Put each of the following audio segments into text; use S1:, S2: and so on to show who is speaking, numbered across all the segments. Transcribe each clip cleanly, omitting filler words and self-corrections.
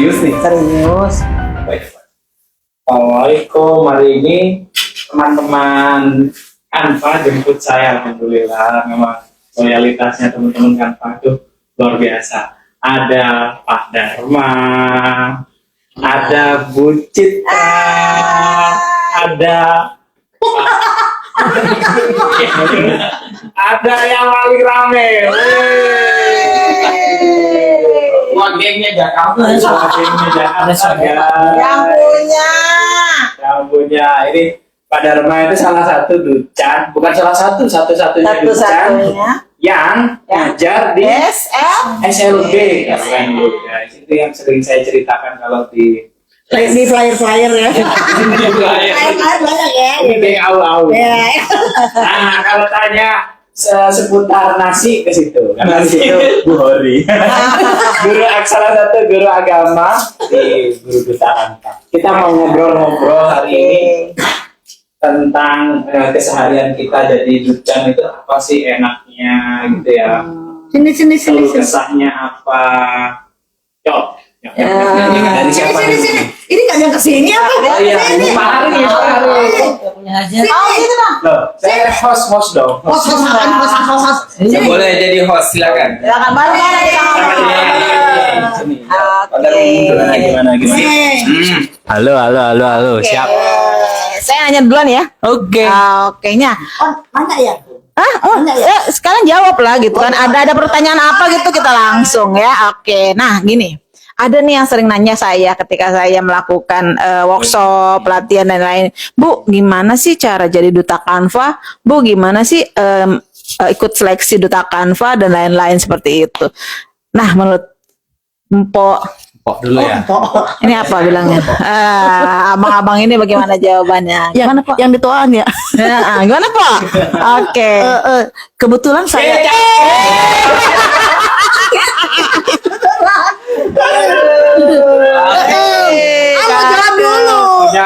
S1: Serius nih?
S2: Serius.
S1: Baik. Assalamualaikum, hari ini teman-teman Kanva jemput saya, alhamdulillah. Memang loyalitasnya teman-teman Kanva itu luar biasa. Ada Pak Dharma, ada Bu Citra, ada ada yang paling rame. Wah, gengnya Jakarta. Wah, gengnya Jakarta. Yang punya ini Pak Dharma itu salah satu ducan, bukan salah satu, satu-satunya ducan yang ngajar di SLB. Keren juga. Itu yang sering saya ceritakan kalau di
S2: flyer ya. Flyer banyak ya.
S1: Ini geng au-au. Nah, kalau tanya seputar nasi ke situ, karena di situ Bu Hori, guru salah satu guru agama di Guru Duta Kanva. Kita mau ngobrol-ngobrol hari ini tentang keseharian kita jadi ducan itu apa sih enaknya gitu ya.
S2: Sini.
S1: Kesahnya apa? Yuk. Dari siapa
S2: Sini. Ini nggak ada kesini apa?
S1: Oh iya, ini Pak Hari.
S2: Gitu dong.
S1: Loh, saya host dong.
S2: Host.
S3: Boleh jadi host, silakan.
S2: Silakan bareng-bareng kita
S1: Gimana?
S3: Halo.
S2: Oke.
S3: Siap.
S2: Saya nanya duluan ya.
S3: Oke.
S2: Oke-nya.
S4: Mana ya?
S2: Sekarang jawab lah gitu kan. Ada pertanyaan apa gitu kita langsung ya. Oke. Nah, gini. Ada nih yang sering nanya saya ketika saya melakukan workshop, pelatihan dan lain. Bu, gimana sih cara jadi duta Kanva? Bu, gimana sih ikut seleksi duta Kanva dan lain-lain seperti itu. Nah, menurut Mpok
S3: Dulu ya.
S2: ini apa bilangnya? Abang-abang ini bagaimana jawabannya? Gimana Pak?
S4: Yang dituaan ya.
S2: Gimana Pak? Oke.
S4: Kebetulan saya jalan dulu. Ya.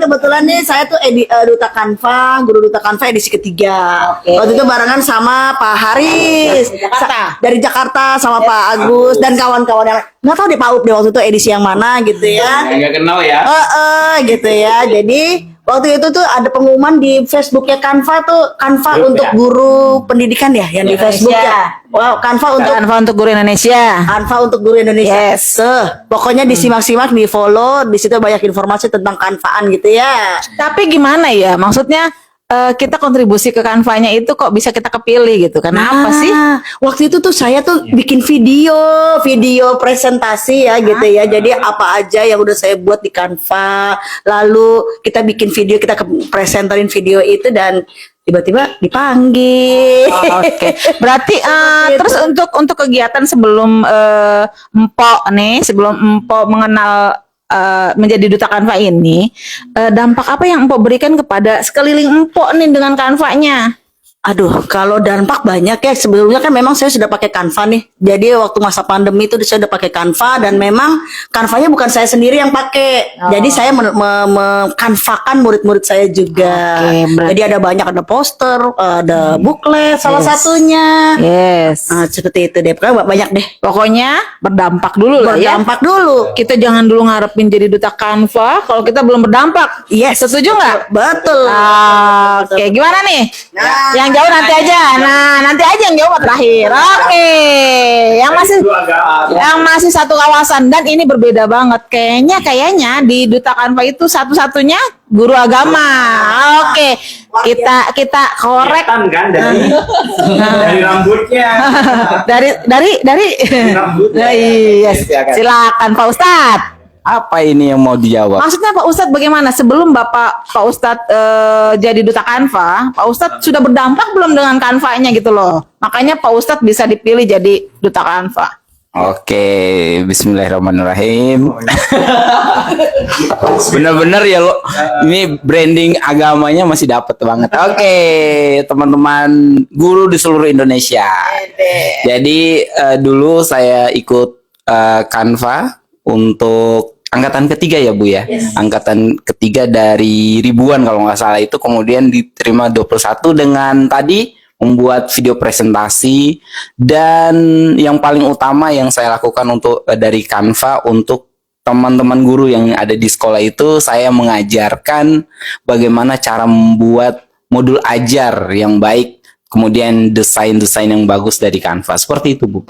S4: Kebetulan nih saya tuh duta Kanva, guru duta Kanva edisi ketiga. Waktu itu barengan sama Pak Haris dari Jakarta sama Pak Agus dan kawan-kawan yang nggak tahu deh Pak Up deh waktu itu edisi yang mana gitu ya.
S3: Nggak kenal ya.
S4: Gitu ya. Jadi waktu itu tuh ada pengumuman di Facebooknya Kanva tuh, Kanva untuk guru pendidikan ya, yang di Facebook ya. Wow, Kanva untuk
S2: guru Indonesia.
S4: Kanva untuk guru Indonesia.
S2: Yes.
S4: Pokoknya disimak-simak, di follow, di situ banyak informasi tentang Kanvaan gitu ya.
S2: Tapi gimana ya? Maksudnya kita kontribusi ke Kanvanya itu kok bisa kita kepilih gitu? Kenapa sih?
S4: Waktu itu tuh saya tuh bikin video presentasi ya gitu ya. Jadi apa aja yang udah saya buat di Kanva, lalu kita bikin video, kita presenterin video itu dan tiba-tiba dipanggil.
S2: Oke. Berarti
S4: Gitu.
S2: terus untuk kegiatan sebelum sebelum Mpok mengenal menjadi duta Kanva ini, dampak apa yang Mpok berikan kepada sekeliling Mpok nih dengan Kanvanya?
S4: Aduh, kalau dampak banyak ya. Sebelumnya kan memang saya sudah pakai Kanva nih. Jadi waktu masa pandemi itu saya udah pakai Kanva dan memang Kanvanya bukan saya sendiri yang pakai. Jadi saya mengkanvakan murid-murid saya juga. Jadi ada banyak, ada poster, ada booklet salah satunya.
S2: Yes.
S4: Nah, seperti itu deh. Pokoknya banyak deh.
S2: Pokoknya berdampak dulu lah ya.
S4: Berdampak dulu.
S2: Kita jangan dulu ngarepin jadi duta Kanva kalau kita belum berdampak.
S4: Yes.
S2: Setuju nggak?
S4: Betul.
S2: Oke, gimana nih? Yang jauh nanti aja. Nah, nanti aja yang jauh terakhir. Oke. Yang masih satu kawasan dan ini berbeda banget. Kayaknya di duta Kanva itu satu-satunya guru agama. Oke. Kita korek
S1: Kelihatan kan dari rambutnya.
S2: dari
S1: rambutnya.
S2: Yes. Silakan Pak Ustadz.
S3: Apa ini yang mau dijawab?
S2: Maksudnya Pak Ustadz bagaimana sebelum Pak Ustadz jadi duta Kanva, Pak Ustadz sudah berdampak belum dengan Kanvanya gitu loh. Makanya Pak Ustadz bisa dipilih jadi duta Kanva.
S3: Oke, bismillahirrahmanirrahim. Bener-bener ya lo, ini branding agamanya masih dapat banget. Oke, teman-teman guru di seluruh Indonesia. Jadi dulu saya ikut Kanva untuk angkatan ketiga ya Bu ya. Angkatan ketiga dari ribuan kalau nggak salah itu, kemudian diterima 21 dengan tadi membuat video presentasi, dan yang paling utama yang saya lakukan untuk dari Canva untuk teman-teman guru yang ada di sekolah itu, saya mengajarkan bagaimana cara membuat modul ajar yang baik, kemudian desain-desain yang bagus dari Canva. Seperti itu, Bu.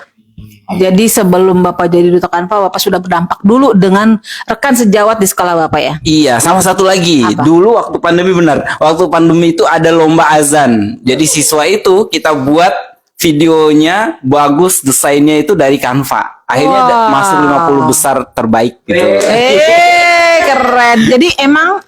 S2: Jadi sebelum Bapak jadi duta Canva, Bapak sudah berdampak dulu dengan rekan sejawat di sekolah Bapak ya?
S3: Iya, sama satu lagi.
S2: Apa?
S3: Dulu waktu pandemi, benar. Waktu pandemi itu ada lomba azan. Jadi siswa itu kita buat videonya bagus, desainnya itu dari Canva. Akhirnya
S2: Wow.
S3: masuk 50 besar terbaik gitu.
S2: Keren. Jadi emang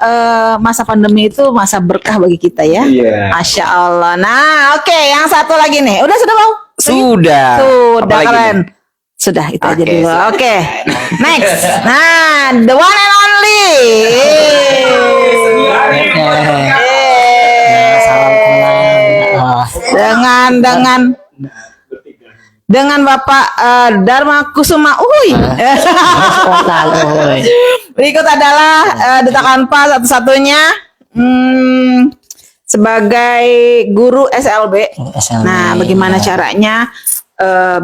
S2: masa pandemi itu masa berkah bagi kita ya?
S1: Iya.
S2: Masya Allah. Nah, oke, yang satu lagi nih. Sudah mau?
S3: Sudah.
S2: Sudah
S3: Apalagi
S2: keren.
S3: nih?
S2: Sudah itu aja
S3: Oke,
S2: dulu.
S3: siap.
S2: Oke. Next. Nah, the one and only.
S5: Salam kenal.
S2: Dengan Bapak Dharma Kusuma Uy. Berikut adalah duta Canva satu-satunya sebagai guru SLB.
S5: SLB,
S2: Nah, bagaimana caranya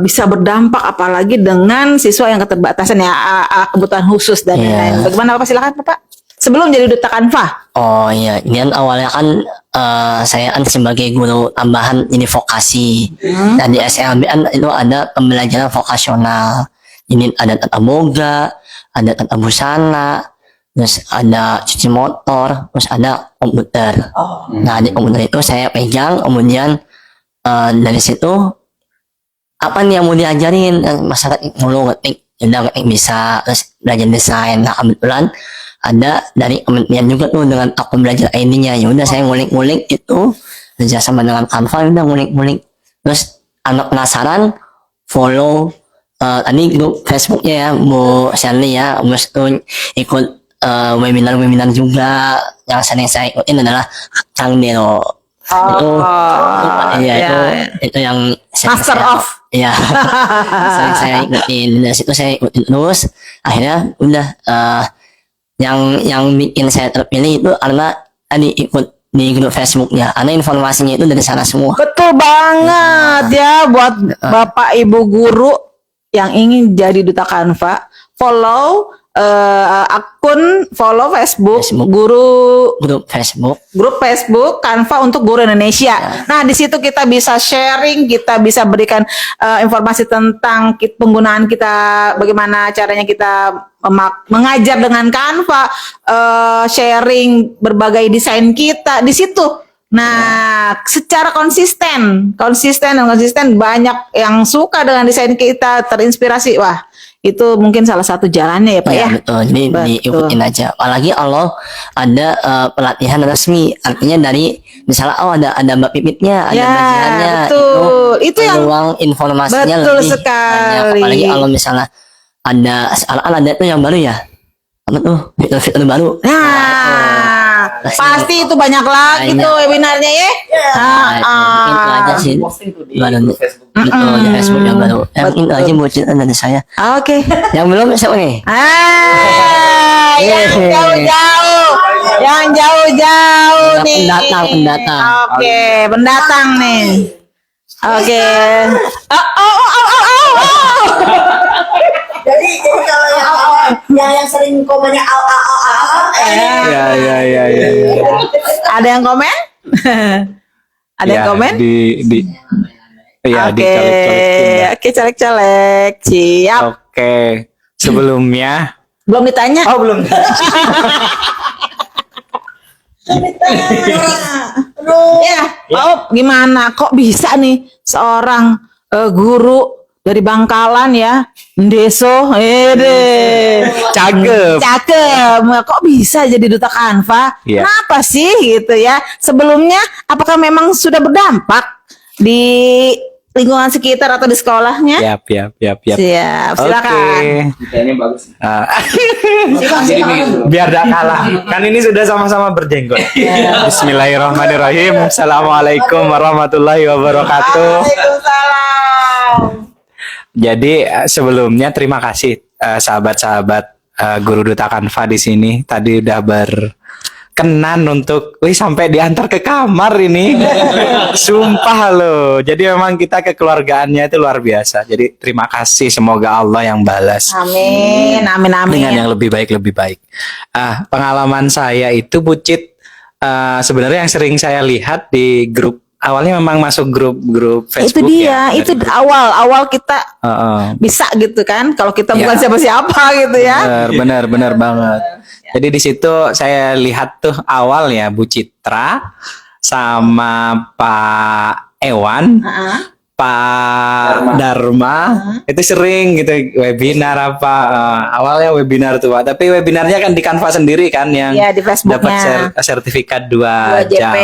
S2: bisa berdampak apalagi dengan siswa yang keterbatasan ya, kebutuhan khusus dan
S5: Iya.
S2: lain-lain. Bagaimana Bapak, silakan Bapak. Sebelum jadi duta Canva.
S5: Oh iya, ini kan awalnya kan saya kan sebagai guru tambahan ini vokasi. Dan di SLB kan itu ada pembelajaran vokasional. Ini ada tata boga, ada tata busana, terus ada cuci motor, terus ada komputer. Nah, di komputer itu saya pegang, kemudian dari situ apa nih yang mau diajarin. Masyarakat mulu ngetik, udah ngetik bisa, terus belajar desain. Nah, kebetulan ada dari kementerian juga tuh dengan akun belajar ID-nya. Ya udah saya ngulik-ngulik itu kerja sama dengan Canva, udah ngulik-ngulik. Terus anak penasaran follow tadi grup Facebooknya ya Bu Shirley ya, terus tuh ikut webinar-webinar juga. Yang sering saya ikutin adalah Kang Dero. Itu iya itu yang
S2: Master of.
S5: Iya. Sering saya ikutin, dari situ saya ikutin terus. Akhirnya udah yang bikin saya terpilih itu karena tadi ikut di grup Facebooknya, karena informasinya itu dari sana semua.
S2: Betul banget ya, buat Bapak Ibu guru yang ingin jadi duta Canva, follow follow Facebook,
S5: Facebook.
S2: grup Facebook Canva untuk guru Indonesia. Nah, di situ kita bisa sharing, kita bisa berikan informasi tentang penggunaan kita, bagaimana caranya kita mengajar dengan Canva, sharing berbagai desain kita di situ. Nah, secara konsisten banyak yang suka dengan desain kita, terinspirasi. Wah, itu mungkin salah satu jalannya ya Pak ya.
S5: Betul. Jadi
S2: Betul.
S5: diikutin aja. Apalagi kalau ada pelatihan resmi, artinya dari misalnya ada Mbak Pipitnya, ada
S2: Ya,
S5: bagiannya,
S2: betul. Itu yang
S5: peluang informasinya
S2: betul
S5: lebih
S2: sekali.
S5: banyak. Apalagi kalau misalnya ada itu yang baru ya. Apa tuh? Fitur baru.
S2: Nah, pasti itu banyak lagi
S5: Banyak.
S2: tuh webinarnya ya.
S5: Nah, itu aja sih. Baru betul di Facebook yang baru. Yang itu aja bocoran dari saya.
S2: Oke.
S5: Yang belum siapa nih?
S2: Yang jauh-jauh nih.
S5: Pendatang.
S2: Oke, pendatang nih. Oke.
S4: Jadi kalau yang sering komennya
S1: Ya.
S2: Ada yang komen? Ada yang komen?
S1: Iya,
S2: Oke, oke, colek-colek. Siap.
S1: Oke. Sebelumnya.
S2: Belum ditanya?
S1: Oh, belum.
S2: Ya, oh, gimana? Kok bisa nih seorang guru dari Bangkalan ya, Deso,
S1: Cakep.
S2: cakep. Kok bisa jadi duta Canva?
S1: Iya.
S2: Kenapa sih gitu ya? Sebelumnya, apakah memang sudah berdampak di lingkungan sekitar atau di sekolahnya?
S1: Siap.
S2: Siap, silakan.
S1: Ini bagus. Biar tidak kalah. Kan ini sudah sama-sama berjenggot. Bismillahirrahmanirrahim. Assalamualaikum warahmatullahi wabarakatuh.
S2: Waalaikumsalam.
S1: Jadi sebelumnya terima kasih sahabat-sahabat guru duta Canva di sini. Tadi udah
S3: Kenan untuk, wih sampai diantar ke kamar ini. Sumpah loh. Jadi memang kita kekeluargaannya itu luar biasa. Jadi terima kasih, semoga Allah yang balas
S2: Amin, amin, amin.
S3: dengan yang lebih baik. Pengalaman saya itu Bucit, sebenarnya yang sering saya lihat di grup, awalnya memang masuk grup
S2: Itu
S3: Facebook
S2: dia,
S3: ya.
S2: itu awal kita bisa gitu kan. Kalau kita bukan
S3: Ya.
S2: siapa-siapa gitu ya.
S3: Benar banget. Jadi di situ saya lihat tuh awalnya Bu Citra sama Pak Ewan, Pak Dharma itu sering gitu webinar apa, awalnya webinar tuh Pak. Tapi webinarnya kan di Canva sendiri kan yang
S2: Iya, di Facebooknya.
S3: dapat sertifikat 2
S2: 2
S3: jam.
S2: JP.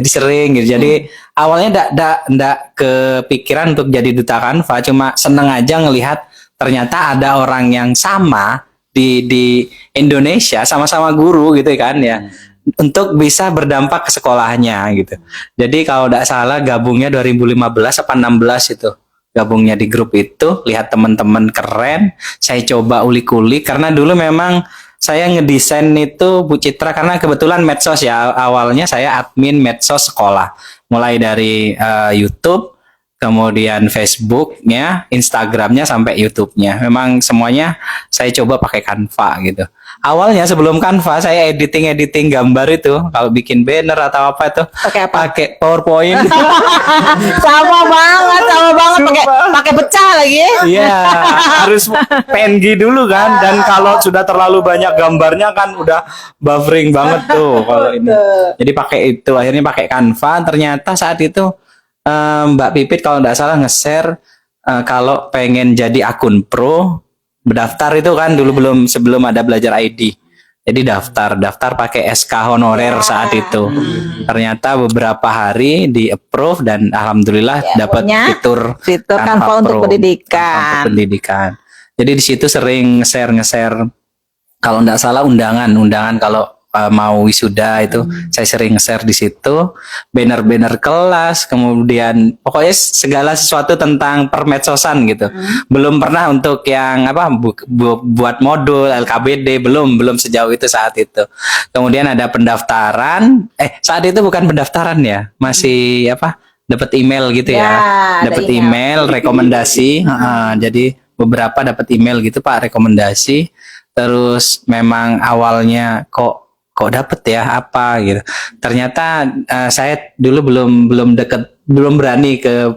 S3: Jadi sering gitu. Jadi awalnya ndak kepikiran untuk jadi duta Canva, cuma seneng aja ngelihat ternyata ada orang yang sama di Indonesia, sama-sama guru gitu kan ya. Untuk bisa berdampak ke sekolahnya gitu. Jadi kalau tidak salah gabungnya 2015 apa 16 itu. Gabungnya di grup itu, lihat teman-teman keren, saya coba ulik-ulik karena dulu memang saya ngedesain itu Bu Citra karena kebetulan medsos ya. Awalnya saya admin medsos sekolah. Mulai dari YouTube, kemudian Facebooknya, Instagramnya sampai YouTube-nya. Memang semuanya saya coba pakai Canva gitu. Awalnya sebelum Canva saya editing gambar itu, kalau bikin banner atau apa itu
S2: Pakai apa?
S3: pakai PowerPoint.
S2: sama banget pakai pecah lagi ya.
S3: Iya, harus PNG dulu kan. Dan kalau sudah terlalu banyak gambarnya kan udah buffering banget tuh kalau ini. Jadi pakai itu, akhirnya pakai Canva. Ternyata saat itu Mbak Pipit kalau nggak salah nge-share kalau pengen jadi akun pro, berdaftar itu kan dulu sebelum ada belajar ID. Jadi daftar pakai SK honorer saat itu. Ternyata beberapa hari di approve dan alhamdulillah dapat
S2: punya fitur Canva untuk
S3: Pro,
S2: pendidikan.
S3: Canva untuk pendidikan. Jadi di situ sering nge-share kalau nggak salah undangan kalau mau wisuda itu saya sering share di situ, banner kelas, kemudian pokoknya segala sesuatu tentang permedsosan gitu. Belum pernah untuk yang apa buat modul LKBD, belum sejauh itu saat itu. Kemudian ada pendaftaran, saat itu bukan pendaftaran ya, masih apa? Dapat email gitu ya. Dapat email rekomendasi. Jadi beberapa dapat email gitu Pak, rekomendasi. Terus memang awalnya kok dapet ya apa gitu. Ternyata saya dulu belum berani ke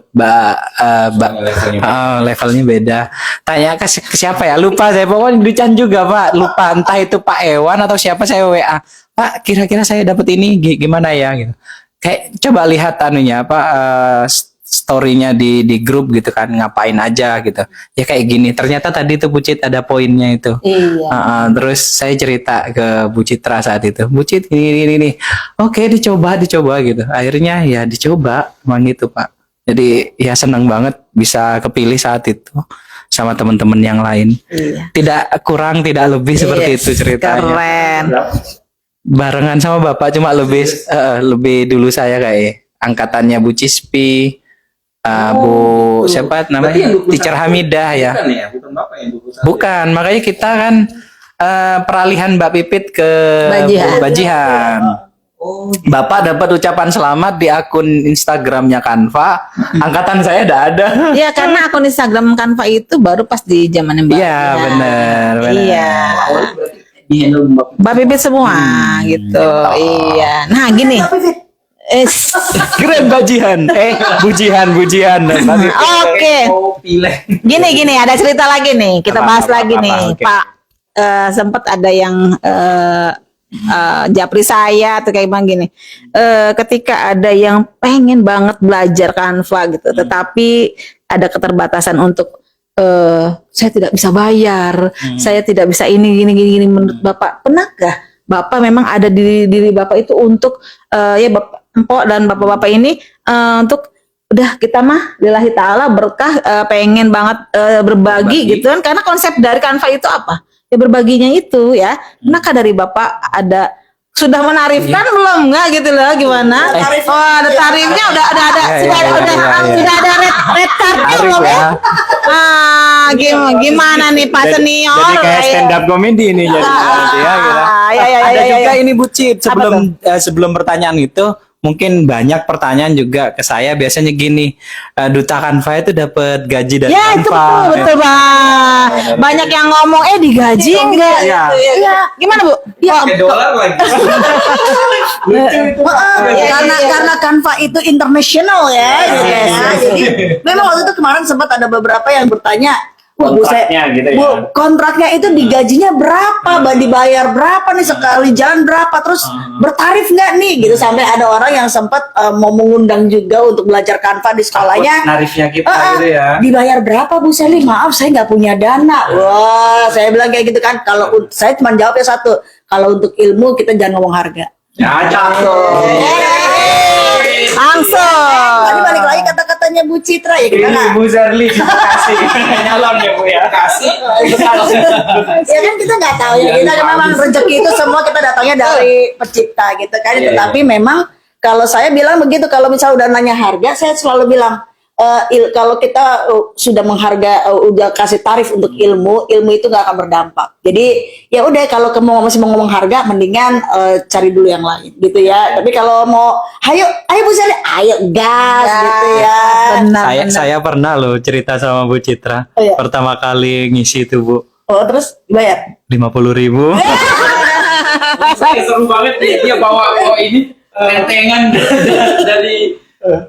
S3: levelnya beda. Tanya ke siapa ya? Lupa saya, pokoknya Ducan juga Pak. Lupa entah itu Pak Ewan atau siapa, saya WA. Pak, kira-kira saya dapet ini gimana ya gitu. Kayak coba lihat anunya apa story-nya di grup gitu kan, ngapain aja gitu. Ya kayak gini. Ternyata tadi tuh Bu Cit ada poinnya itu.
S2: Iya.
S3: Terus saya cerita ke Bu Citra saat itu. Bu Cit ini. Oke, dicoba gitu. Akhirnya ya dicoba, emang gitu Pak. Jadi ya senang banget bisa kepilih saat itu sama teman-teman yang lain.
S2: Iya.
S3: Tidak kurang, tidak lebih seperti itu ceritanya.
S2: Keren.
S3: Barengan sama Bapak, cuma lebih dulu saya kayak angkatannya Bu Cispi. Bu siapa namanya? Teacher Hamidah ya.
S1: Bukan Bapak yang 21.
S3: Bukan, makanya kita kan peralihan Mbak Pipit ke
S2: Bajihan.
S3: Bajihan. Bapak dapat ucapan selamat di akun Instagramnya Canva. Angkatan saya udah ada.
S2: Ya karena akun Instagram Canva itu baru pas di zaman Mbak.
S3: Iya, benar.
S2: Iya. Mbak Pipit semua gitu. Iya. Nah, gini.
S3: Keren Bajihan. Bujihan.
S2: Oke. Gini ada cerita lagi nih. Kita bahas lagi nih,
S3: oke.
S2: Pak. Sempat ada yang japri saya atau kayak bang gini. Ketika ada yang pengen banget belajar Canva gitu, tetapi ada keterbatasan untuk saya tidak bisa bayar, saya tidak bisa ini gini. Menurut Bapak, pernahkah Bapak memang ada di diri Bapak itu untuk ya Bapak Empok dan bapak-bapak ini untuk udah kita mah lillahi ta'ala berkah, pengen banget berbagi gitu kan, karena konsep dari Canva itu apa ya, berbaginya itu ya. Pernahkah dari Bapak ada sudah menarifkan belum nggak gitu loh gimana? Oh ada tarifnya udah ada sudah ada red cardnya
S3: Tarif
S2: belum ya?
S3: ya.
S2: Gimana nih Pak Senior?
S1: Jadi kayak stand up comedy ini jadi nanti ya gitu.
S3: Ada juga ini Bu Cit,
S2: Apa
S3: sebelum pertanyaan itu mungkin banyak pertanyaan juga ke saya biasanya gini, Duta Kanva itu dapat gaji dari
S2: Ya itu
S3: Kanva.
S2: betul Bang. Banyak yang ngomong digaji enggak?
S3: Iya.
S2: Iya. Gimana Bu? Ya,
S1: Dolar lagi.
S4: Karena Canva itu internasional ya, gitu ya. Jadi memang waktu itu kemarin sempat ada beberapa yang bertanya, "Wah, Bu,
S1: Kontraknya gitu ya.
S4: Bu, kontraknya itu digajinya berapa? Dibayar berapa nih sekali jalan berapa? Terus bertarif nggak nih?" Gitu sampai ada orang yang sempat mau mengundang juga untuk belajar Canva di sekolahnya.
S1: Narifnya kita gitu ya.
S4: Dibayar berapa Bu Sally? Maaf saya nggak punya dana. Wah, saya bilang kayak gitu kan. Kalau saya cuma jawabnya satu, kalau untuk ilmu kita jangan ngomong harga.
S1: Ya, cakep.
S2: langsung.
S4: Tadi balik lagi kata-katanya Bu Citra ya kita
S1: Ini
S4: nggak.
S1: Bu Zarli, terima kasih. Nyalon ya Bu ya. Kasih.
S4: Ya kan kita nggak tahu ya, kita kan memang rezeki itu semua kita datangnya dari pencipta gitu kan.
S1: Iya,
S4: Tetapi memang kalau saya bilang begitu, kalau misalnya udah nanya harga, saya selalu bilang kalau kita sudah udah kasih tarif untuk ilmu itu nggak akan berdampak. Jadi ya udah, kalau kamu masih mau ngomong harga, mendingan cari dulu yang lain gitu ya. Tapi kalau mau, ayo Bu Sally, ayo gas gitu ya.
S2: Benar.
S6: Saya pernah loh cerita sama Bu Citra.
S4: Oh, iya.
S6: Pertama kali ngisi itu Bu,
S4: Oh terus dibayar?
S6: 50.000.
S1: Seru banget nih, dia bawa ini rentengan dari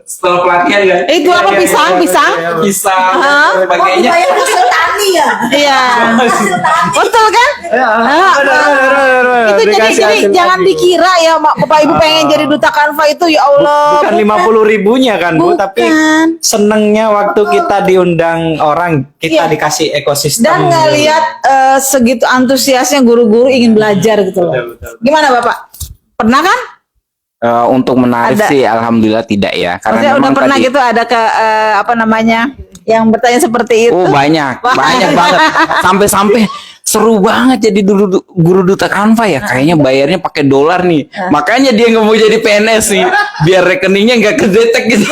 S1: setelah pelatihan kan.
S2: Itu apa, pisang?
S1: Pisang,
S2: Hah?
S4: Oh
S1: sebagainya.
S4: dibayar hasil tani ya?
S2: Iya. Betul kan? Itu jadi jangan dikira ya Bapak Ibu pengen jadi duta Canva itu, ya Allah.
S6: Bukan 50.000-nya kan Bu, tapi
S2: Bukan.
S6: senengnya waktu kita diundang orang, kita dikasih ekosistem.
S2: Dan ngelihat segitu antusiasnya guru-guru ingin belajar gitu loh. Gimana Bapak? Pernah kan?
S3: Untuk menarik
S2: Ada.
S3: sih alhamdulillah tidak ya.
S2: Maksudnya udah
S3: memang
S2: pernah
S3: tadi-
S2: gitu ada ke apa namanya yang bertanya seperti itu?
S3: Oh banyak banget. Sampai seru banget jadi guru duta Canva ya. Kayaknya bayarnya pakai dolar nih. Makanya dia nggak mau jadi PNS nih. Biar rekeningnya nggak kedetek gitu.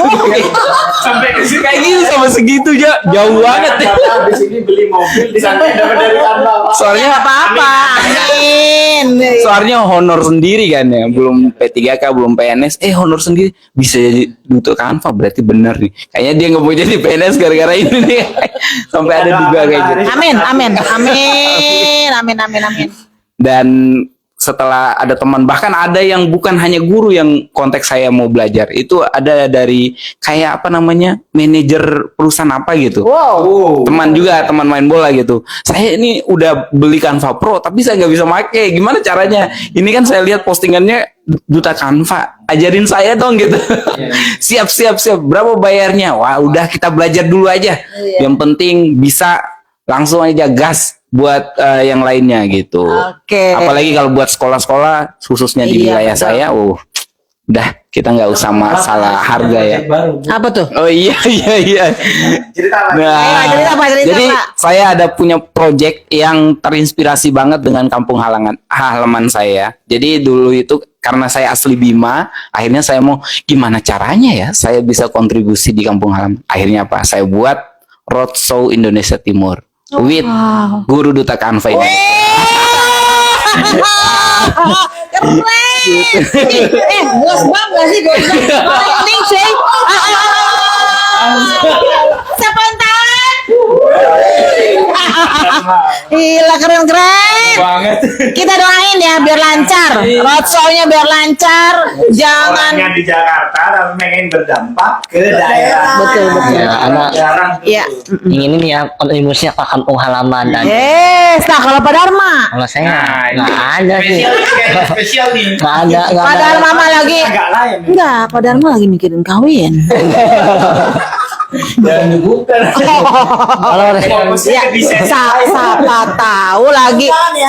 S1: Sampai ke sini
S3: Kayak gitu sama segitu ya. Jauh banget ya.
S1: Habis ini beli mobil di sana dapat dari Canva.
S3: Soalnya
S2: Apa-apa. Amin.
S3: Soalnya honor sendiri kan ya, belum P3K, belum PNS, honor sendiri bisa jadi duta Canva, berarti benar nih. Kayaknya dia nggak mau jadi PNS gara-gara ini nih. Sampai ada juga kayak gitu.
S2: Amin.
S3: Dan setelah ada teman, bahkan ada yang bukan hanya guru yang kontak saya mau belajar, itu ada dari kayak apa namanya, manajer perusahaan apa gitu.
S2: Wow.
S3: Teman juga, teman main bola gitu. Saya ini udah beli Canva Pro, tapi saya nggak bisa pakai. Gimana caranya? Ini kan saya lihat postingannya duta Canva, ajarin saya dong gitu. Siap. Berapa bayarnya? Wah, udah kita belajar dulu aja. Yang penting bisa langsung aja gas buat yang lainnya gitu.
S2: Oke.
S3: Apalagi kalau buat sekolah-sekolah, khususnya di
S2: Iya,
S3: wilayah
S2: betul.
S3: saya, udah kita nggak usah masalah harga ya.
S2: Apa tuh?
S3: Oh iya.
S1: Cerita apa?
S3: Nah,
S2: Cerita, Pak.
S3: jadi saya ada punya project yang terinspirasi banget dengan kampung halaman saya. Jadi dulu itu karena saya asli Bima, akhirnya saya mau gimana caranya ya saya bisa kontribusi di kampung halaman. Akhirnya apa? Saya buat Roadshow Indonesia Timur with guru duta Canva ini.
S2: Keren. Bos bangga sih gue. Paling sih. Spontan. Gila, keren.
S1: Banget.
S2: Kita doain ya biar lancar. Roadshow-nya biar lancar. Jangan.
S1: Orangnya di Jakarta tapi pengen berdampak ke daerah.
S2: Betul.
S5: Ya, anak
S1: Jarang.
S2: Iya.
S5: ingin ini ya kontribusinya ke kampung halaman dan
S2: Nah kalau Pak Dharma.
S5: kalau saya
S1: Nah,
S5: nggak ada sih,
S1: Spesial nih.
S5: nggak ada
S2: Pak Dharma mah lagi.
S1: Agak lain.
S2: Enggak, Pak Dharma lagi mikirin kawin.
S1: Dan bukan.
S5: Kalau
S2: Ya,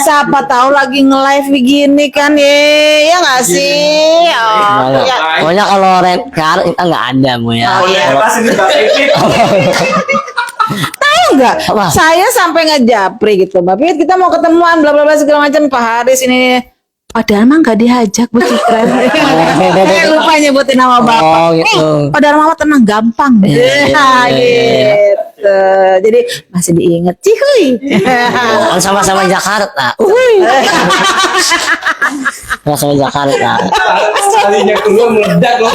S2: siapa tahu lagi nge-live begini kan ya nggak sih? Oh, ya.
S5: pokoknya kalau rent car kita nggak ada Bu ya.
S2: Oh, iya.
S1: Pas ini Mbak Pipit.
S2: Tahu nggak?
S5: Apa?
S2: Saya sampai ngejapri gitu, Mbak Pit, kita mau ketemuan bla bla bla segala macam Pak Haris ini. Padahal mah nggak diajak Bu Cikren. Lupa nyebutin nama bapak.
S5: Oh, gitu.
S2: Padahal mama tenang gampang.
S5: Iya,
S2: Gitu. Jadi masih diinget cihuy.
S5: Oh, sama-sama Jakarta. Sama-sama Jakarta.
S1: Sekalinya keluar meledak loh.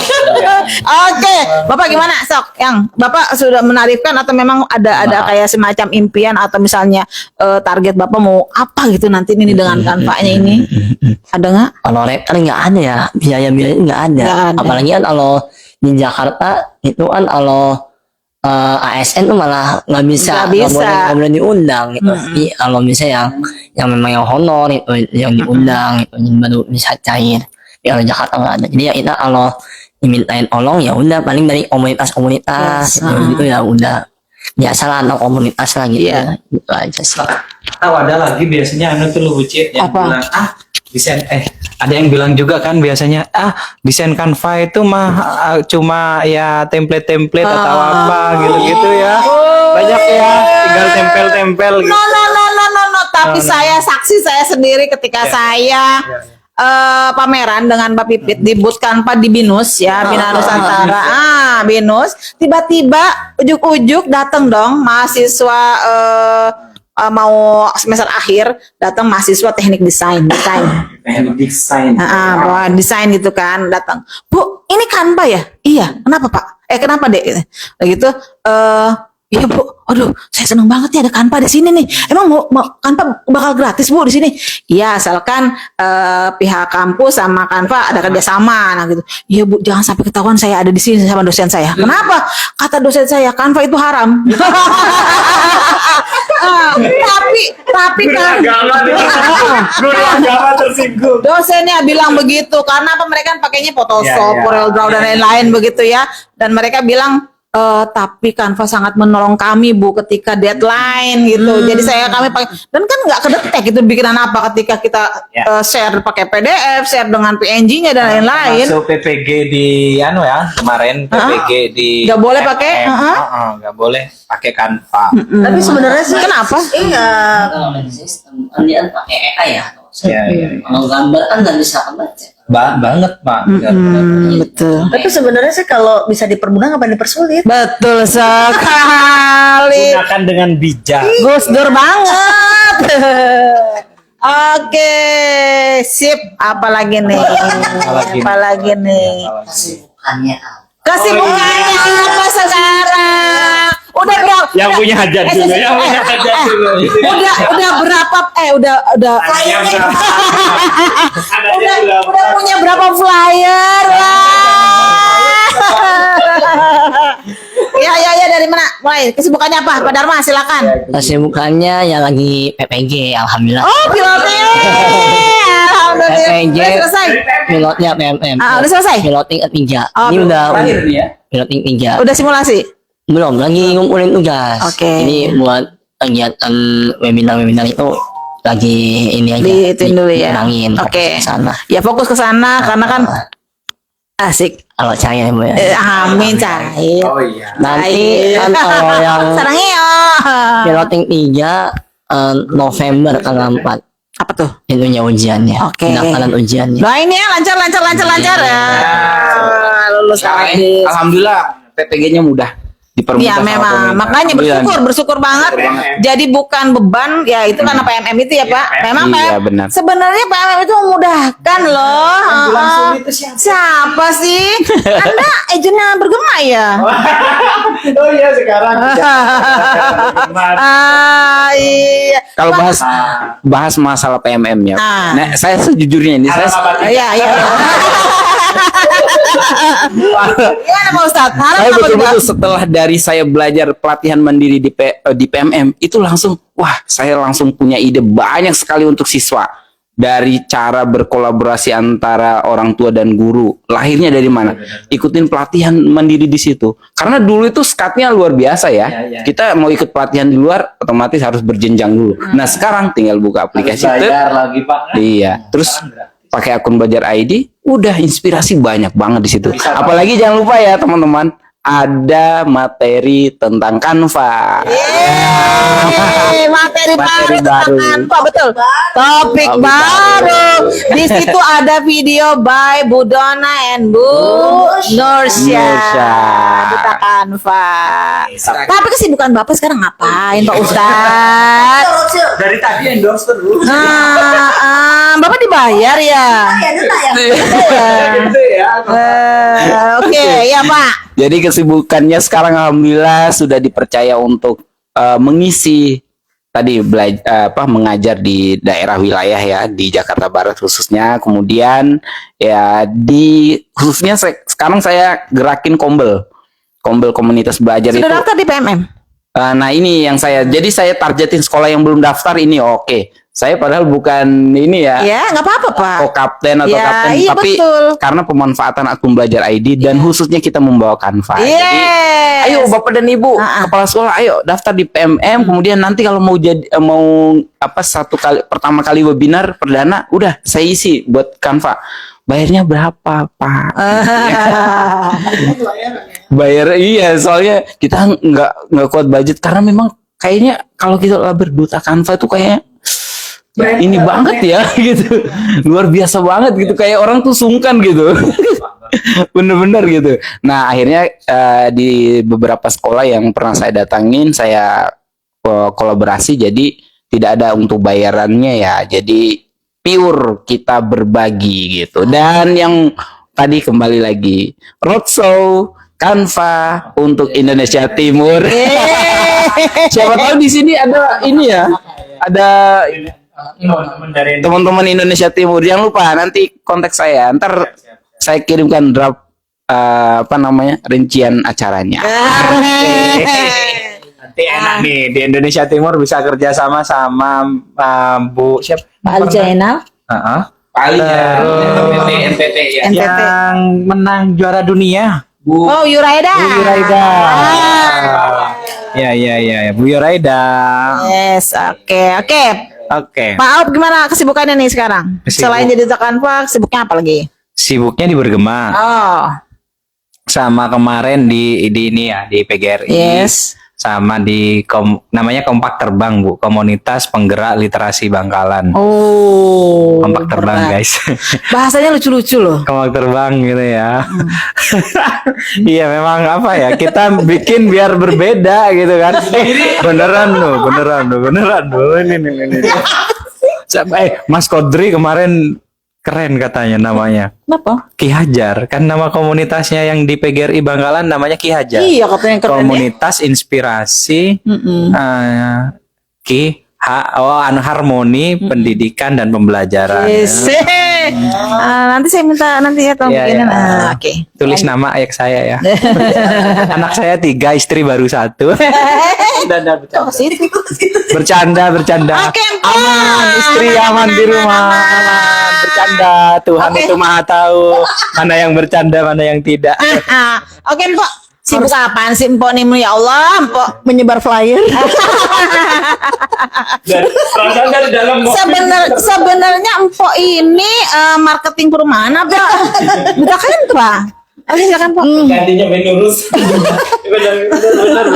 S2: Oke, Bapak gimana sok? Yang Bapak sudah menarifkan atau memang ada kayak semacam impian atau misalnya target Bapak mau apa gitu nanti ini dengan kanvanya ini? Ada nggak?
S5: Kalau rap kan nggak ada ya, biaya-biaya nggak ada.
S2: Nggak ada.
S5: Apalagi kan kalau di Jakarta itu kan kalau ASN tuh malah nggak bisa,
S2: Nggak bisa.
S5: nggak boleh diundang gitu. Jadi kalau misalnya yang memang yang honor itu yang diundang itu yang baru bisa cair. Tapi kalau Jakarta nggak ada. Jadi ya kita kalau dimintain tolong ya udah paling dari komunitas-komunitas gitu ya udah biasa lah anak komunitas lah gitu.
S2: Iya.
S5: Gitu aja sih.
S6: Tahu ada lagi biasanya anu tuh lu Bucit yang
S2: Apa?
S6: bilang desain ada yang bilang juga kan biasanya desain Canva itu mah cuma ya template-template atau apa gitu-gitu ya. Banyak ya tinggal tempel-tempel gitu.
S2: No. Tapi saya saksi saya sendiri ketika saya pameran dengan Mbak Pipit di booth Kanva di Binus ya, Bina Nusantara. Binus. Tiba-tiba ujuk-ujuk datang dong mahasiswa mau semester akhir datang mahasiswa teknik desain.
S1: Teknik desain.
S2: Bawa desain gitu kan datang. Bu, ini Canva ya? Iya. Kenapa Pak? Kenapa Dek? Gitu. Iya Bu. Aduh, saya seneng banget ya ada Canva di sini nih. Emang mau Canva bakal gratis Bu di sini? Iya, asalkan pihak kampus sama Canva ada kerjasama. Nah gitu. Iya Bu, jangan sampai ketahuan saya ada di sini sama dosen saya. Kenapa? Kata dosen saya Canva itu haram. tapi kan
S1: Guru agama tersinggung.
S2: dosennya bilang begitu karena apa mereka kan pakainya Photoshop,
S1: Ya.
S2: Corel Draw dan lain-lain begitu ya. Dan mereka bilang tapi Canva sangat menolong kami Bu ketika deadline gitu. Jadi kami pakai dan kan nggak kedetek itu bikinan apa ketika kita share pakai PDF, share dengan PNG-nya dan lain-lain.
S6: Masuk PPG di anu ya kemarin PPG di
S2: Nggak boleh pakai,
S6: nggak boleh pakai Canva.
S4: Tapi sebenarnya sih
S2: Kenapa?
S4: iya.
S5: Kalau ada sistem kan dia pakai AI ya.
S6: Iya.
S5: Kalau gambar kan nggak bisa kebaca.
S6: Banget Pak.
S2: Betul.
S4: Tapi sebenarnya sih kalau bisa dipermudah ngapain dipersulit?
S2: Betul sekali.
S6: Gunakan dengan bijak.
S2: Gus Dur banget. Oke, sip. Apalagi nih? Apalagi nih?
S5: Kesibukannya apa?
S2: Kesibukannya apa sekarang? Udah berapa?
S1: Yang punya hajat dulu, yang punya hajat dulu.
S2: Udah berapa? Udah udah punya berapa flyer lah? Ya dari mana? Mulai kesibukannya apa? Pak Dharma silakan.
S5: Kesibukannya ya lagi PPG, alhamdulillah.
S2: Oh pilotnya. Alhamdulillah.
S5: PPG,
S2: Udah selesai.
S5: pilotnya PMM.
S2: Udah selesai.
S5: Piloting ketiga.
S2: Oh,
S5: Ini udah
S1: Terakhir nih ya.
S5: piloting 3.
S2: Udah simulasi.
S5: Belum, lagi ngumpulin tugas.
S2: Oke.
S5: Ini buat kegiatan webinar itu lagi ini aja.
S2: Diituin dulu ya.
S5: Dikurangin, fokus
S2: Oke.
S5: ke sana.
S2: Ya fokus ke sana karena kan asik.
S5: Kalau saya Bu ya.
S2: Amin cair.
S1: Oh iya.
S5: Nanti kan kalau yang
S2: Sarangnya ya.
S5: piloting 3 November tanggal 4
S2: Apa tuh?
S5: itunya ujiannya.
S2: Oke.
S5: Pendaftaran ujiannya.
S2: Doain ya lancar ya. Lulus lagi.
S3: Alhamdulillah PPG-nya mudah. Dipermudah
S2: Ya
S3: sama
S2: memang
S3: pemerintah.
S2: makanya
S3: Alhamdulillah.
S2: bersyukur banget. Jadi bukan beban ya itu karena PMM itu ya Pak. Memang
S3: Iya,
S2: PMM
S3: benar.
S2: Sebenarnya PMM itu memudahkan loh. Siapa sih? Anda agentnya bergema ya?
S1: Oh iya sekarang.
S2: Iya.
S3: Kalau bahas masalah PMM ya. Nah, saya sejujurnya ini saya
S2: Iya. Gimana Pak Ustadz? Harap
S3: saya
S2: apa
S3: betul-betul
S2: juga?
S3: setelah dari saya belajar pelatihan mandiri di PMM itu langsung saya langsung punya ide banyak sekali untuk siswa. Dari cara berkolaborasi antara orang tua dan guru, lahirnya dari mana? Ikutin pelatihan mandiri di situ. Karena dulu itu skatnya luar biasa ya. Kita mau ikut pelatihan di luar, otomatis harus berjenjang dulu. Nah sekarang tinggal buka aplikasi itu.
S1: Belajar lagi Pak.
S3: Iya, terus pakai akun Belajar ID, udah inspirasi banyak banget di situ. Apalagi jangan lupa ya teman-teman, ada materi tentang Canva.
S2: Materi baru
S3: Materi
S2: tentang
S3: baru.
S2: Canva, betul. Topik
S3: Topik
S2: baru. Di situ ada video by Bu Dona and Bu Nursya.
S3: Nursya.
S2: Duta Canva. Tapi kesibukan Bapak sekarang ngapain, Pak Ustadz?
S1: Dari tadi endorse terus.
S2: Bapak dibayar ya?
S1: Gitu ya.
S2: Oke, ya Pak.
S3: Jadi kesibukannya sekarang alhamdulillah sudah dipercaya untuk mengisi tadi mengajar di daerah wilayah ya di Jakarta Barat khususnya. Kemudian ya khususnya sekarang saya gerakin kombel komunitas belajar
S2: Sudah
S3: itu.
S2: daftar di PMM?
S3: Nah ini yang jadi saya targetin sekolah yang belum daftar ini oke. Saya padahal bukan ini ya.
S2: Ya, nggak apa-apa Pak.
S3: Kapten atau
S2: Ya,
S3: kapten,
S2: iya,
S3: tapi
S2: betul.
S3: karena pemanfaatan akun belajar ID dan khususnya kita membawa Canva. Jadi, ayo Bapak dan Ibu kepala sekolah, ayo daftar di PMM. Kemudian nanti kalau mau pertama kali webinar perdana, udah saya isi buat Canva. Bayarnya berapa Pak? Bayar iya, soalnya kita nggak kuat budget karena memang kayaknya kalau kita berduta Canva itu kayak ini banget ya gitu, luar biasa banget gitu, kayak orang tuh sungkan gitu. Bener-bener gitu. Nah akhirnya di beberapa sekolah yang pernah saya datangin saya kolaborasi, jadi tidak ada untuk bayarannya ya, jadi pure kita berbagi gitu. Dan yang tadi kembali lagi roadshow Canva untuk Indonesia Timur. Siapa tahu di sini ada ini ya, ada teman-teman Indonesia Timur. Jangan lupa nanti kontak saya, ntar saya kirimkan draft rincian acaranya.
S6: Nanti enak nih di Indonesia Timur bisa kerja sama Bu siapa?
S2: Pak Ali Jainal.
S1: Paling ya.
S3: Terus
S1: NTT ya.
S2: NTT.
S6: Yang menang juara dunia.
S2: Oh, Yuraida.
S6: Bu Yuraida. Ya, Bu Yuraida.
S2: Yes, oke.
S6: Oke.
S2: Pak Aop gimana kesibukannya nih sekarang?
S6: Kesibuk.
S2: Selain jadi duta Canva, sibuknya apa lagi?
S6: Sibuknya di Bergema.
S2: Oh,
S6: Sama kemarin di ini ya di PGRI.
S2: yes.
S6: Sama namanya Kompak Terbang Bu, Komunitas Penggerak Literasi Bangkalan.
S2: Oh.
S6: Kompak Terbang
S2: berat.
S6: guys.
S2: Bahasanya lucu-lucu loh.
S6: Kompak Terbang gitu ya. Iya memang apa ya, kita bikin biar berbeda gitu kan. Beneran loh. Ini. Sampai Mas Kodri kemarin keren katanya namanya.
S2: Kenapa?
S6: Ki Hajar, kan nama komunitasnya yang di PGRI Bangkalan namanya Ki Hajar.
S2: Iya, katanya keren ya.
S6: Komunitas Inspirasi Harmoni Pendidikan dan Pembelajaran.
S2: Yes. Nanti saya minta ya tolong
S6: Iya,
S2: bikinin.
S6: iya.
S2: Oke.
S6: Tulis nama ayah saya ya. Anak saya 3, istri baru 1.
S2: Oh, sini.
S6: Bercanda.
S2: Oke,
S6: Aman, istri aman di rumah. Aman, bercanda. Tuhan itu Maha tahu mana yang bercanda, mana yang tidak.
S2: Oke, Mpok. Sibuk apaan sih Mpok nih? Ya Allah, Mpok.
S4: Menyebar flyer.
S1: Perasaan dari dalam
S2: Sebenarnya Mpok ini marketing perumahan apa? Bukan Canva. Silakan Mpok.
S1: gantinya menurus. Benar.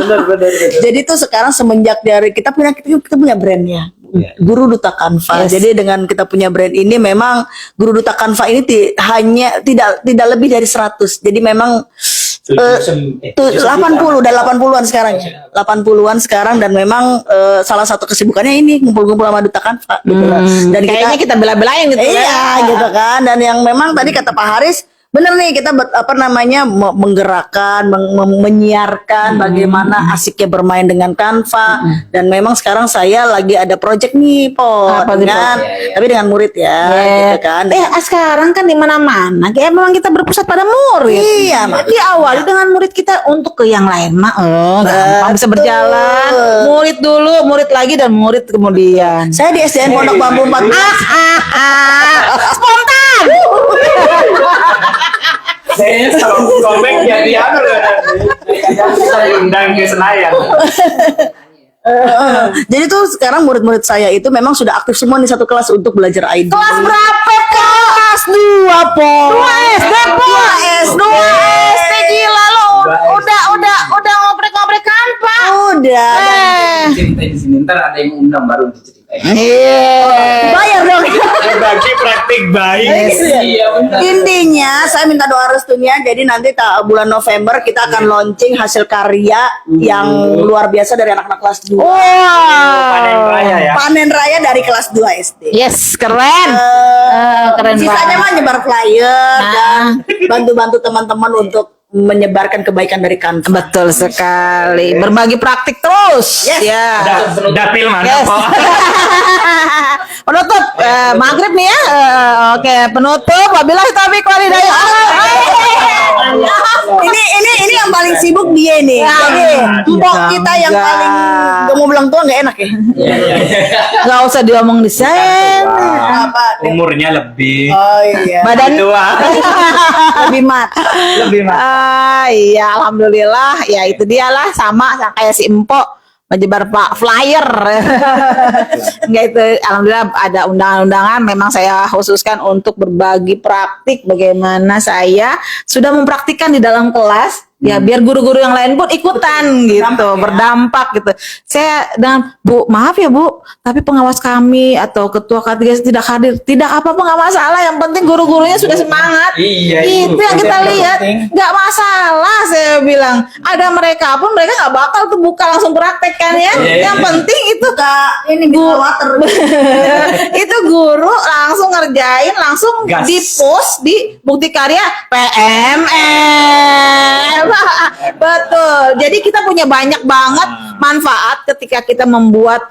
S4: Jadi tuh sekarang semenjak dari kita punya brandnya. Guru Duta Canva.
S2: Yes.
S4: Jadi dengan kita punya brand ini memang Guru Duta Canva ini hanya tidak lebih dari 100. Jadi memang 80 dan 80-an sekarang ya. 80-an sekarang dan memang salah satu kesibukannya ini ngumpul-ngumpul sama Duta Canva gitu lah. Dan
S2: Kayaknya kita bela-belain gitu
S4: iya gitu kan. Dan yang memang tadi kata Pak Haris bener nih, kita menggerakkan, menyiarkan bagaimana asiknya bermain dengan Canva. Dan memang sekarang saya lagi ada project nih
S2: Apa tuh,
S4: tapi dengan murid ya, gitu kan.
S2: Sekarang kan di mana-mana kayak memang kita berpusat pada murid.
S4: Iya,
S2: Diawali dengan murid kita untuk ke yang lain mah gampang bisa berjalan. Murid dulu, murid lagi dan murid kemudian.
S4: Saya di SDN Pondok Bambu 14.
S2: Spontan.
S1: Saya komeng jadi apa loh nanti. Saya undang ke Senayan.
S4: Jadi tuh sekarang murid-murid saya itu memang sudah aktif semua di satu kelas untuk belajar ID.
S2: Kelas berapa Kelas 2 po. 2 SD po. 2 SD gila lo.
S4: ada.
S3: Ceritain di sini, ntar ada yang undang baru diceritain.
S2: Iya.
S4: Bayar dong.
S1: Berbagi praktik baik.
S3: Iya benar.
S4: Intinya saya minta doa restunya. Jadi nanti bulan November kita akan launching hasil karya yang luar biasa dari anak-anak kelas 2.
S1: Panen raya ya.
S4: Panen raya dari kelas 2 SD.
S2: Yes, keren. Keren
S4: Sisanya
S2: banget.
S4: mah nyebar flyer
S2: Nah.
S4: dan bantu-bantu teman-teman untuk menyebarkan kebaikan dari kantor.
S2: Betul sekali. Berbagi praktik terus.
S4: Yes.
S2: Ya.
S1: Dapil mana
S2: Yes.
S1: kok?
S2: Penutup maghrib nih ya. Oke, penutup. Wabillahi taufiq wal hidayah.
S4: Ini yang paling sibuk dia nih.
S2: Ya.
S4: Jadi empok kita yang
S2: Enggak.
S4: paling gak mau bilang tua nggak enak ya.
S2: Gak usah diomong di sana.
S4: Apa?
S1: Umurnya lebih.
S4: Oh iya.
S2: Badan
S1: Tua.
S4: Lebih mat.
S1: Lebih mah.
S2: iya, alhamdulillah. Ya itu dialah sama kayak si Empok menyebar flyer. Enggak itu, alhamdulillah ada undangan-undangan. Memang saya khususkan untuk berbagi praktik bagaimana saya sudah mempraktikkan di dalam kelas. Ya biar guru-guru yang lain pun ikutan gitu, berdampak gitu. Saya dengan Bu, maaf ya Bu, tapi pengawas kami atau ketua K3 tidak hadir. Tidak apa-apa, nggak masalah. Yang penting guru-gurunya sudah semangat.
S1: Iya,
S2: Itu
S1: Ibu.
S2: yang kita
S1: Yang
S2: lihat.
S1: penting.
S2: Nggak masalah, saya bilang. Ada mereka pun mereka nggak bakal tuh buka langsung praktek kan ya.
S1: Iya.
S2: Yang penting itu
S4: Ini bisa water.
S2: itu guru langsung ngerjain, langsung
S1: Gas.
S2: di post di bukti karya PMM. Betul. Jadi kita punya banyak banget manfaat ketika kita membuat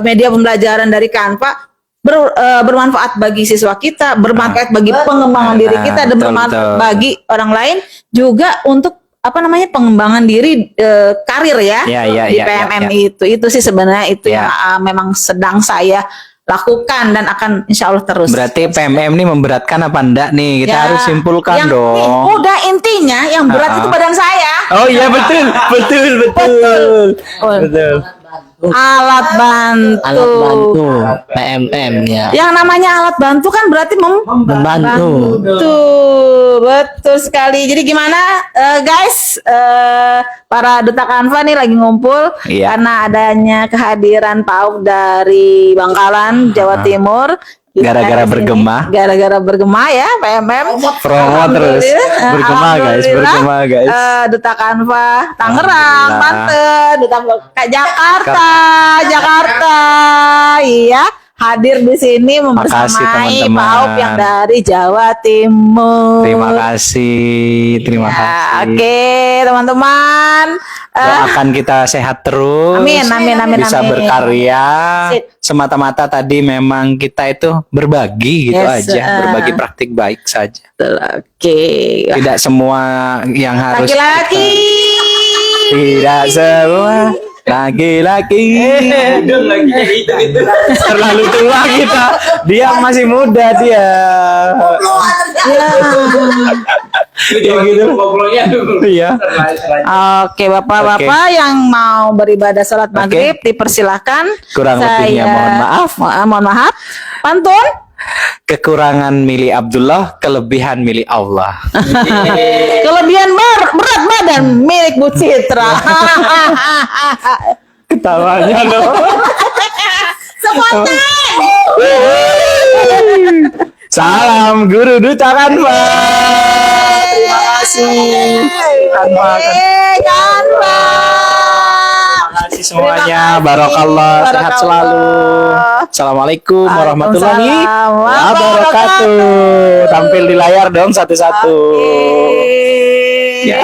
S2: media pembelajaran dari Canva. Bermanfaat bagi siswa kita, bermanfaat bagi pengembangan diri kita, dan
S6: betul,
S2: bermanfaat
S6: betul.
S2: bagi orang lain juga untuk pengembangan diri karir ya,
S6: Ya,
S2: di
S6: ya,
S2: PMM
S6: ya.
S2: itu sih sebenarnya itu
S6: Ya.
S2: yang memang sedang saya lakukan dan akan insya Allah terus.
S6: Berarti PMM ini memberatkan apa enggak nih? Kita
S2: Ya,
S6: harus simpulkan
S2: yang-
S6: dong.
S2: Udah intinya yang berat itu badan saya.
S6: Oh iya betul, betul, betul. Betul.
S2: Alat bantu.
S5: Alat bantu PMM ya.
S2: Yang namanya alat bantu kan berarti
S5: Membantu.
S2: Betul sekali. Jadi gimana guys, para duta Canva nih lagi ngumpul
S6: Iya.
S2: karena adanya kehadiran Pak Auf dari Bangkalan, Jawa Timur. Kita
S6: Gara-gara
S2: di sini,
S6: bergema.
S2: Gara-gara bergema ya PMM.
S6: Promo terus.
S2: Alhamdulillah.
S6: Bergema guys,
S2: Alhamdulillah,
S6: bergema guys.
S2: Duta Canva Tangerang,
S6: Alhamdulillah.
S2: Banten, Duta Jakarta, iya hadir di sini
S6: Makasih,
S2: membersamai
S6: teman-teman.
S2: Pak Auf yang dari Jawa Timur.
S6: Terima kasih, terima
S2: Ya,
S6: kasih.
S2: Oke, teman-teman.
S6: Doakan kita sehat terus.
S2: Amin, amin, amin,
S6: Bisa
S2: amin.
S6: berkarya.
S2: Sip.
S6: Semata-mata tadi memang kita itu berbagi gitu
S2: Yes,
S6: aja, berbagi praktik baik saja.
S2: Oke.
S6: Tidak semua yang harus
S2: Laki-laki.
S6: tidak semua laki-laki. Terlalu tua kita. Dia masih muda dia.
S3: Ya gitu. Ngobrolnya dulu.
S6: Iya.
S2: Oke, bapak-bapak yang mau beribadah salat maghrib dipersilahkan.
S6: Kurang lebihnya mohon maaf.
S2: Mohon maaf. Pantun.
S6: Kekurangan milik Abdullah, kelebihan milik Allah.
S2: Kelebihan berat badan milik Bu Citra.
S6: Ketawanya loh.
S2: Spontan.
S6: Salam Guru Duta Canva. Terima kasih. Canva.
S2: Canva.
S6: Terima kasih semuanya. Barokallah. Sehat selalu. Assalamualaikum warahmatullahi
S2: Waalaikumsalam
S6: wabarakatuh. Tampil di layar dong satu-satu.
S2: Oke.
S6: Ya.